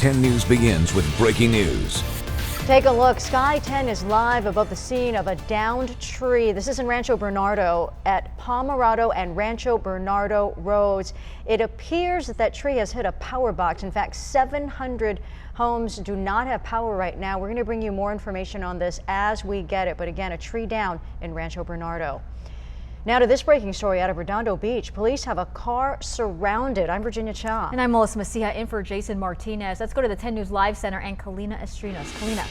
10 News begins with breaking news. Take a look. Sky 10 is live above the scene of a downed tree. This is in Rancho Bernardo at Pomerado and Rancho Bernardo roads. It appears that that tree has hit a power box. In fact, 700 homes do not have power right now. We're going to bring you more information on this as we get it. But again, a tree down in Rancho Bernardo. Now to this breaking story out of Redondo Beach. Police have a car surrounded. I'm Virginia Cha. And I'm Melissa Messiha in for Jason Martinez. Let's go to the 10 News Live Center and Kalina Estrinos. Kalina.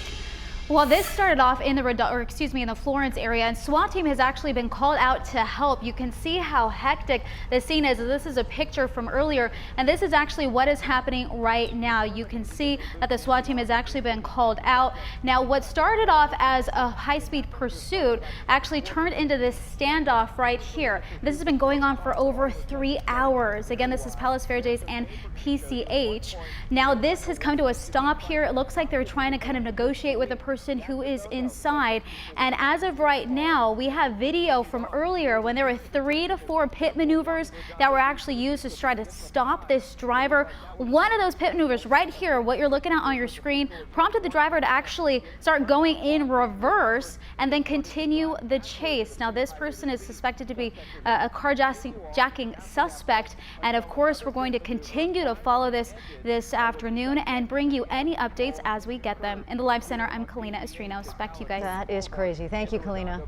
Well, this started off in the Florence area, and SWAT team has actually been called out to help. You can see how hectic the scene is. This is a picture from earlier, and this is actually what is happening right now. You can see that the SWAT team has actually been called out. Now, what started off as a high-speed pursuit actually turned into this standoff right here. This has been going on for over 3 hours. Again, this is Palos Verdes and PCH. Now, this has come to a stop here. It looks like they're trying to kind of negotiate with a person who is inside, and as of right now we have video from earlier when there were 3 to 4 pit maneuvers that were actually used to try to stop this driver. One of those pit maneuvers right here, what you're looking at on your screen, prompted the driver to actually start going in reverse and then continue the chase. Now this person is suspected to be a carjacking suspect, and of course we're going to continue to follow this afternoon and bring you any updates as we get them. In the Live Center, I'm Kalina Estrinos. Back to you guys. That is crazy. Thank you, Kalina.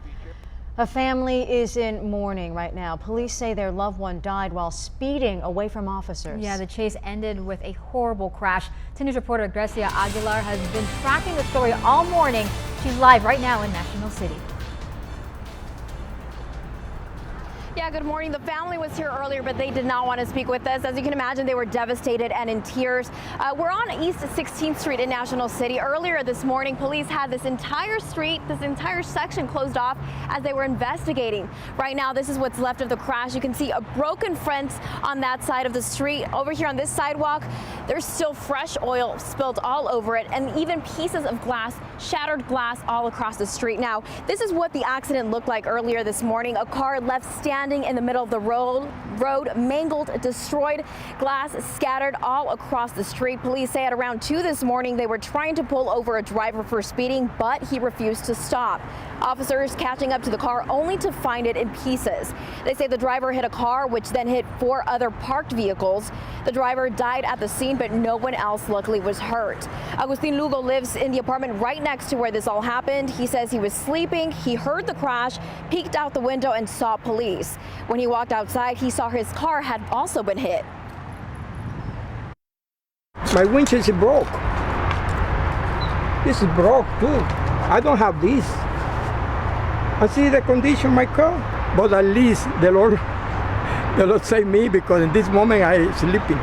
A family is in mourning right now. Police say their loved one died while speeding away from officers. Yeah, the chase ended with a horrible crash. 10 News reporter Grecia Aguilar has been tracking the story all morning. She's live right now in National City. Yeah, good morning. The family was here earlier, but they did not want to speak with us. As you can imagine, they were devastated and in tears. We're on East 16th Street in National City. Earlier this morning, police had this entire street, this entire section closed off as they were investigating. Right now, this is what's left of the crash. You can see a broken fence on that side of the street. Over here on this sidewalk, there's still fresh oil spilled all over it, and even pieces of glass, shattered glass all across the street. Now, this is what the accident looked like earlier this morning. A car left standing in the middle of the road, mangled, destroyed, glass scattered all across the street. Police say at around 2 this morning they were trying to pull over a driver for speeding, but he refused to stop. Officers catching up to the car only to find it in pieces. They say the driver hit a car, which then hit 4 other parked vehicles. The driver died at the scene, but no one else luckily was hurt. Agustin Lugo lives in the apartment right next to where this all happened. He says he was sleeping, he heard the crash, peeked out the window and saw police. When he walked outside, he saw his car had also been hit. My windshield is broke. This is broke too. I don't have this. I see the condition of my car, but at least the Lord saved me, because in this moment I am sleeping.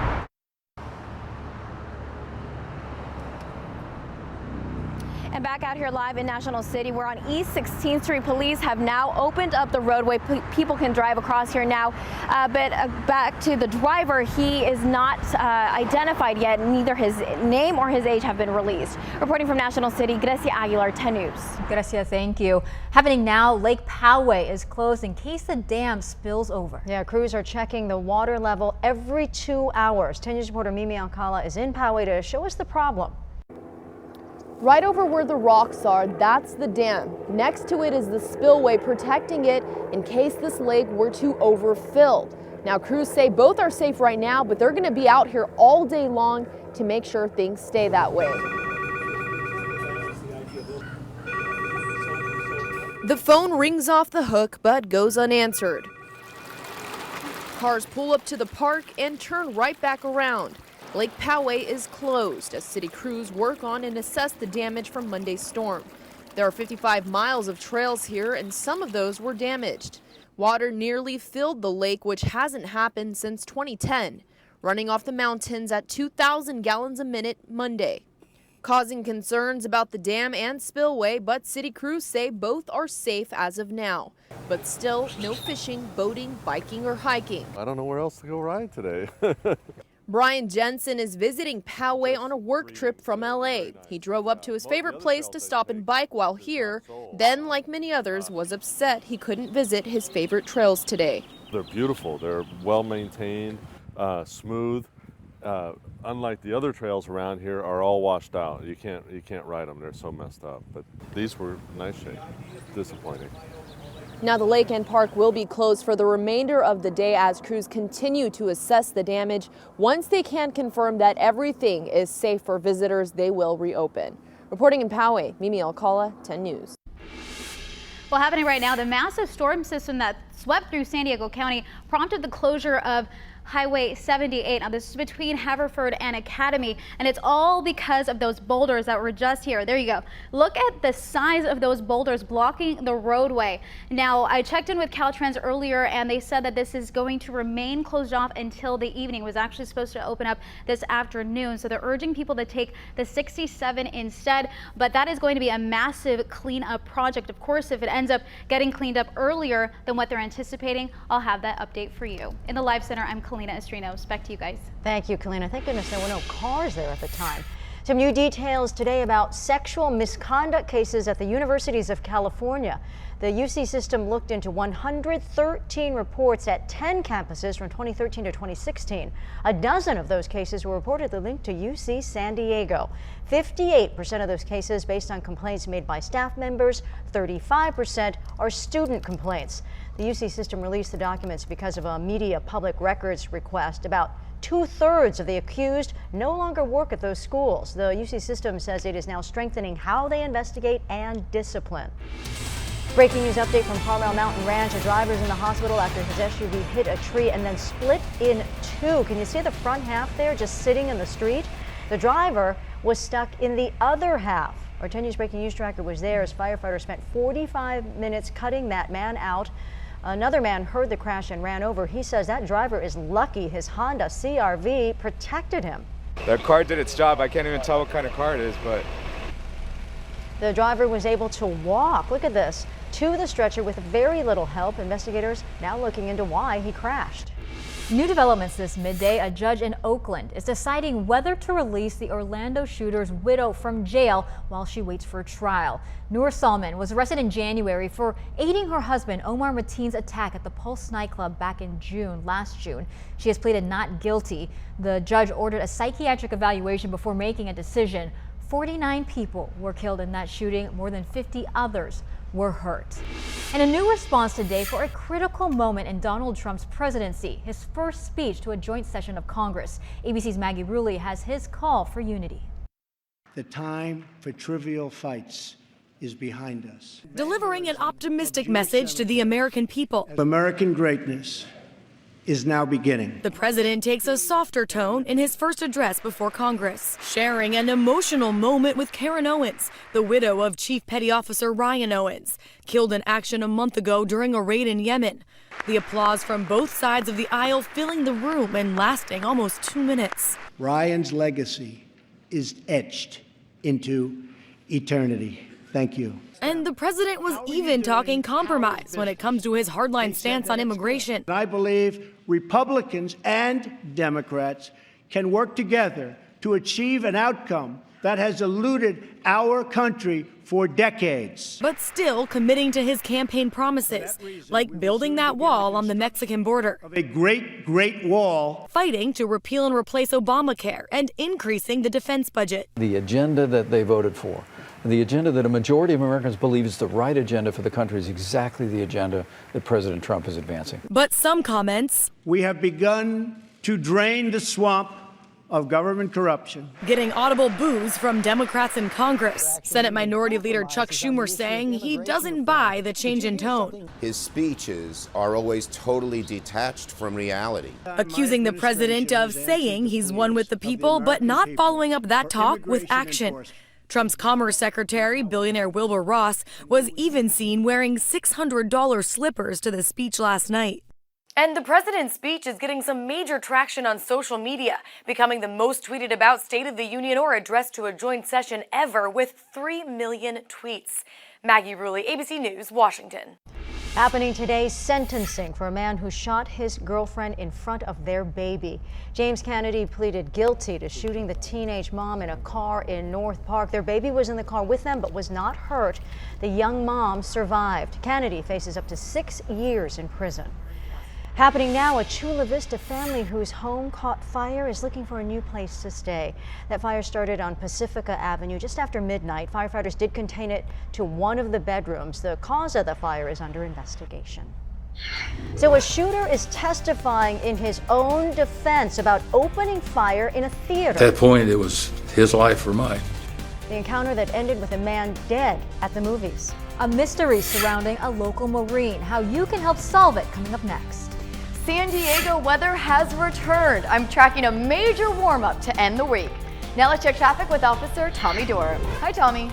And back out here live in National City, we're on East 16th Street. Police have now opened up the roadway. People can drive across here now. But back to the driver, he is not identified yet. Neither his name or his age have been released. Reporting from National City, Grecia Aguilar, 10 News. Grecia, thank you. Happening now, Lake Poway is closed in case the dam spills over. Yeah, crews are checking the water level every 2 hours. 10 News reporter Mimi Alcala is in Poway to show us the problem. Right over where the rocks are, that's the dam. Next to it is the spillway protecting it in case this lake were to overfill. Now, crews say both are safe right now, but they're going to be out here all day long to make sure things stay that way. The phone rings off the hook but goes unanswered. Cars pull up to the park and turn right back around. Lake Poway is closed as city crews work on and assess the damage from Monday's storm. There are 55 miles of trails here, and some of those were damaged. Water nearly filled the lake, which hasn't happened since 2010, running off the mountains at 2,000 gallons a minute Monday, causing concerns about the dam and spillway, but city crews say both are safe as of now. But still, no fishing, boating, biking, or hiking. I don't know where else to go ride today. Brian Jensen is visiting Poway on a work trip from LA. He drove up to his favorite place to stop and bike while here, then, like many others, was upset he couldn't visit his favorite trails today. They're beautiful. They're well maintained, smooth. unlike the other trails around here, are all washed out. You can't ride them; they're so messed up. But these were in nice shape. Disappointing. Now the lake and park will be closed for the remainder of the day as crews continue to assess the damage. Once they can confirm that everything is safe for visitors, they will reopen. Reporting in Poway, Mimi Alcala, 10 News. Well, happening right now, the massive storm system that swept through San Diego County prompted the closure of Highway 78. Now, this is between Haverford and Academy, and it's all because of those boulders that were just here. There you go. Look at the size of those boulders blocking the roadway. Now, I checked in with Caltrans earlier, and they said that this is going to remain closed off until the evening. It was actually supposed to open up this afternoon, so they're urging people to take the 67 instead, but that is going to be a massive cleanup project. Of course, if it ends up getting cleaned up earlier than what they're anticipating, I'll have that update for you. In the Live Center, I'm Kalina Estrino. Back to you guys. Thank you, Kalina. Thank goodness there were no cars there at the time. Some new details today about sexual misconduct cases at the universities of California. The UC system looked into 113 reports at 10 campuses from 2013 to 2016. A dozen of those cases were reportedly linked to UC San Diego. 58% of those cases based on complaints made by staff members. 35% are student complaints. The UC system released the documents because of a media public records request. About 2/3 of the accused no longer work at those schools. The UC system says it is now strengthening how they investigate and discipline. Breaking news update from Carmel Mountain Ranch. A driver's in the hospital after his SUV hit a tree and then split in two. Can you see the front half there just sitting in the street? The driver was stuck in the other half. Our 10 News Breaking News tracker was there as firefighters spent 45 minutes cutting that man out. Another man heard the crash and ran over. He says that driver is lucky his Honda CR-V protected him. The car did its job. I can't even tell what kind of car it is, but... The driver was able to walk, look at this, to the stretcher with very little help. Investigators now looking into why he crashed. New developments this midday. A judge in Oakland is deciding whether to release the Orlando shooter's widow from jail while she waits for trial. Noor Salman was arrested in January for aiding her husband Omar Mateen's attack at the Pulse nightclub back in last June. She has pleaded not guilty. The judge ordered a psychiatric evaluation before making a decision. 49 people were killed in that shooting. More than 50 others were hurt. And a new response today for a critical moment in Donald Trump's presidency, his first speech to a joint session of Congress. ABC's Maggie Rulli has his call for unity. The time for trivial fights is behind us. Delivering an optimistic message to the American people. American greatness is now beginning. The president takes a softer tone in his first address before Congress, sharing an emotional moment with Karen Owens, the widow of Chief Petty Officer Ryan Owens, killed in action a month ago during a raid in Yemen. The applause from both sides of the aisle filling the room and lasting almost 2 minutes. Ryan's legacy is etched into eternity. Thank you. And the president was even talking compromise when it comes to his hardline stance on immigration. I believe Republicans and Democrats can work together to achieve an outcome that has eluded our country for decades. But still committing to his campaign promises, like building that wall on the Mexican border. A great wall. Fighting to repeal and replace Obamacare and increasing the defense budget. The agenda that they voted for, the agenda that a majority of Americans believe is the right agenda for the country, is exactly the agenda that President Trump is advancing. But some comments. We have begun to drain the swamp of government corruption. Getting audible boos from Democrats in Congress. Senate Minority Leader Chuck Schumer saying he doesn't buy the change in tone. His speeches are always totally detached from reality. Accusing the president of saying he's one with the people, but not following up that talk with action. Trump's Commerce Secretary, billionaire Wilbur Ross, was even seen wearing $600 slippers to the speech last night. And the president's speech is getting some major traction on social media, becoming the most tweeted about State of the Union or address to a joint session ever with 3 million tweets. Maggie Rulli, ABC News, Washington. Happening today, sentencing for a man who shot his girlfriend in front of their baby. James Kennedy pleaded guilty to shooting the teenage mom in a car in North Park. Their baby was in the car with them but was not hurt. The young mom survived. Kennedy faces up to 6 years in prison. Happening now, a Chula Vista family whose home caught fire is looking for a new place to stay. That fire started on Pacifica Avenue just after midnight. Firefighters did contain it to one of the bedrooms. The cause of the fire is under investigation. So a shooter is testifying in his own defense about opening fire in a theater. At that point, it was his life or mine. The encounter that ended with a man dead at the movies. A mystery surrounding a local Marine. How you can help solve it coming up next. San Diego weather has returned. I'm tracking a major warm-up to end the week. Now let's check traffic with Officer Tommy Durham. Hi, Tommy.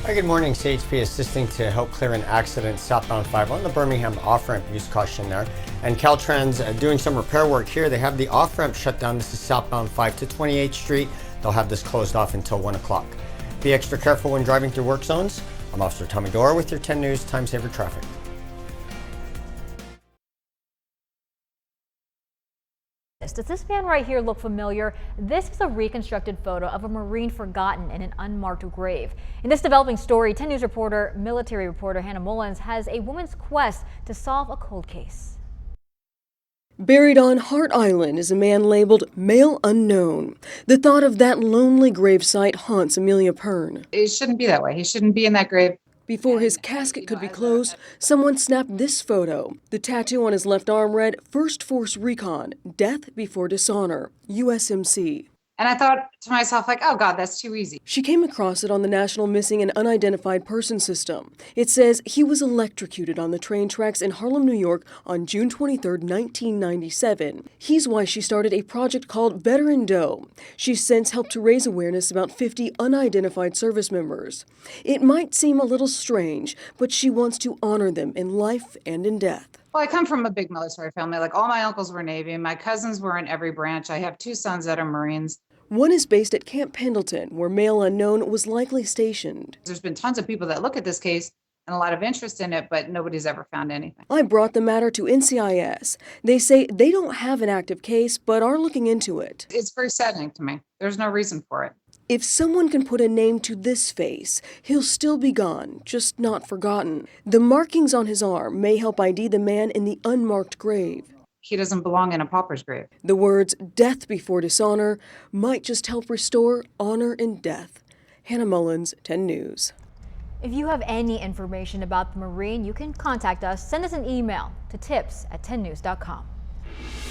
Hi, good morning. CHP assisting to help clear an accident southbound 5 on the Birmingham off-ramp. Use caution there. And Caltrans doing some repair work here. They have the off-ramp shut down. This is southbound 5 to 28th Street. They'll have this closed off until 1 o'clock. Be extra careful when driving through work zones. I'm Officer Tommy Durham with your 10 News Time Saver Traffic. Does this man right here look familiar? This is a reconstructed photo of a Marine forgotten in an unmarked grave. In this developing story, 10 News military reporter Hannah Mullins has a woman's quest to solve a cold case. Buried on Hart Island is a man labeled Male Unknown. The thought of that lonely gravesite haunts Amelia Pern. It shouldn't be that way. He shouldn't be in that grave. Before his casket could be closed, someone snapped this photo. The tattoo on his left arm read, First Force Recon, Death Before Dishonor, USMC. And I thought to myself, like, oh God, that's too easy. She came across it on the National Missing and Unidentified Person System. It says he was electrocuted on the train tracks in Harlem, New York on June 23, 1997. He's why she started a project called Veteran Doe. She's since helped to raise awareness about 50 unidentified service members. It might seem a little strange, but she wants to honor them in life and in death. Well, I come from a big military family. Like, all my uncles were Navy, and my cousins were in every branch. I have 2 sons that are Marines. One is based at Camp Pendleton, where Male Unknown was likely stationed. There's been tons of people that look at this case and a lot of interest in it, but nobody's ever found anything. I brought the matter to NCIS. They say they don't have an active case, but are looking into it. It's very saddening to me. There's no reason for it. If someone can put a name to this face, he'll still be gone, just not forgotten. The markings on his arm may help ID the man in the unmarked grave. He doesn't belong in a pauper's grave. The words death before dishonor might just help restore honor in death. Hannah Mullins, 10 News. If you have any information about the Marine, you can contact us. Send us an email to tips@10news.com.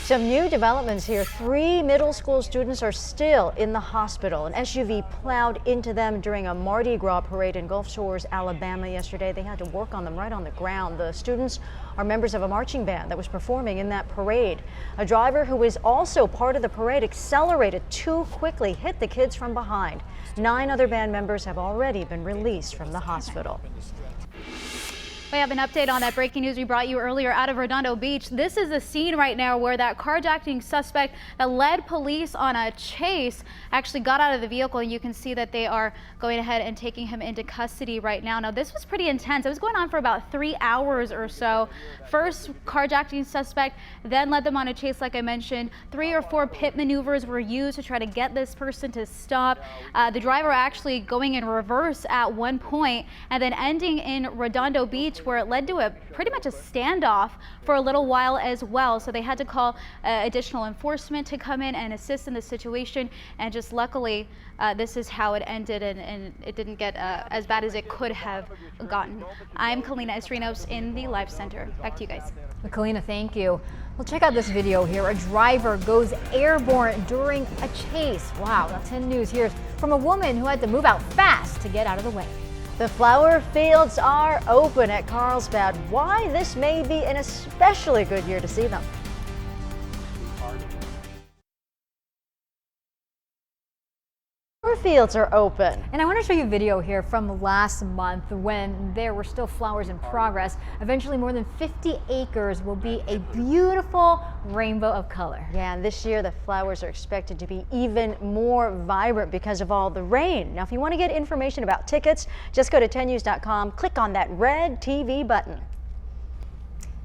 Some new developments here. 3 middle school students are still in the hospital. An SUV plowed into them during a Mardi Gras parade in Gulf Shores, Alabama yesterday. They had to work on them right on the ground. The students are members of a marching band that was performing in that parade. A driver who was also part of the parade accelerated too quickly, hit the kids from behind. 9 other band members have already been released from the hospital. We have an update on that breaking news we brought you earlier out of Redondo Beach. This is the scene right now where that carjacking suspect that led police on a chase actually got out of the vehicle, and you can see that they are going ahead and taking him into custody right now. Now, this was pretty intense. It was going on for about 3 hours or so. First carjacking suspect, then led them on a chase like I mentioned. 3 or 4 pit maneuvers were used to try to get this person to stop. The driver actually going in reverse at one point and then ending in Redondo Beach, where it led to pretty much a standoff for a little while as well. So they had to call additional enforcement to come in and assist in the situation, and just luckily this is how it ended, and it didn't get as bad as it could have gotten. I'm Kalina Estrinos in the Live Center. Back to you guys. Kalina, thank you. Well, check out this video here. A driver goes airborne during a chase. Wow, now 10 News hears from a woman who had to move out fast to get out of the way. The flower fields are open at Carlsbad. Why this may be an especially good year to see them. Flower fields are open. And I want to show you a video here from last month when there were still flowers in progress. Eventually more than 50 acres will be a beautiful rainbow of color. Yeah, and this year the flowers are expected to be even more vibrant because of all the rain. Now, if you want to get information about tickets, just go to 10news.com, click on that red TV button.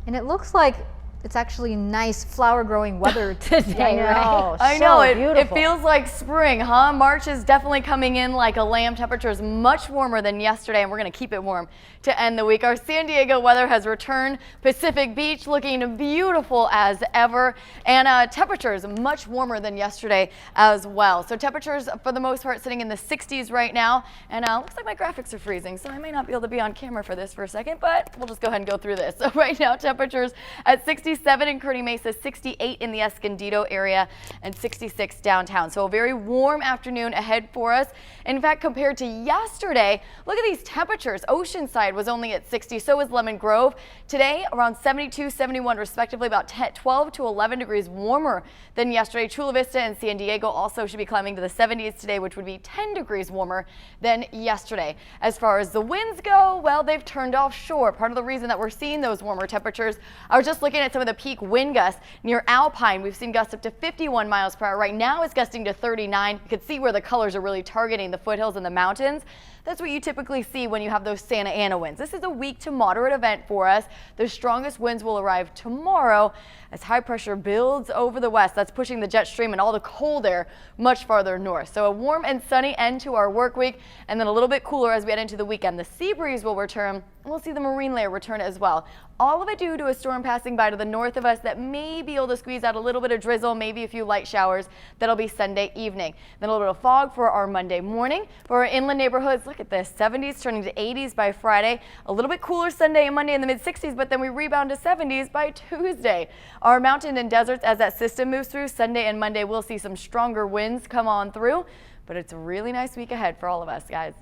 And it looks like it's actually nice flower growing weather today, right? I know, it beautiful. feels like spring, huh? March is definitely coming in like a lamb. Temperature is much warmer than yesterday, and we're going to keep it warm to end the week. Our San Diego weather has returned. Pacific Beach looking beautiful as ever, and temperatures much warmer than yesterday as well. So temperatures for the most part sitting in the 60s right now, and looks like my graphics are freezing, so I may not be able to be on camera for this for a second, but we'll just go ahead and go through this. So right now temperatures at 67 in Kearny Mesa, 68 in the Escondido area, and 66 downtown. So a very warm afternoon ahead for us. In fact, compared to yesterday, look at these temperatures. Oceanside was only at 60, so was Lemon Grove. Today, around 72, 71 respectively, about 12 to 11 degrees warmer than yesterday. Chula Vista and San Diego also should be climbing to the 70s today, which would be 10 degrees warmer than yesterday. As far as the winds go, well, they've turned offshore. Part of the reason that we're seeing those warmer temperatures, I was just looking at some of the peak wind gusts near Alpine. We've seen gusts up to 51 miles per hour. Right now it's gusting to 39. You can see where the colors are really targeting the foothills and the mountains. That's what you typically see when you have those Santa Ana winds. This is a weak to moderate event for us. The strongest winds will arrive tomorrow as high pressure builds over the west. That's pushing the jet stream and all the cold air much farther north. So a warm and sunny end to our work week, and then a little bit cooler as we head into the weekend. The sea breeze will return, and we'll see the marine layer return as well. All of it due to a storm passing by to the north of us that may be able to squeeze out a little bit of drizzle, maybe a few light showers. That'll be Sunday evening. Then a little bit of fog for our Monday morning. For our inland neighborhoods, look at this, 70s turning to 80s by Friday. A little bit cooler Sunday and Monday in the mid 60s, but then we rebound to 70s by Tuesday. Our mountain and deserts, as that system moves through, Sunday and Monday we'll see some stronger winds come on through, but it's a really nice week ahead for all of us, guys.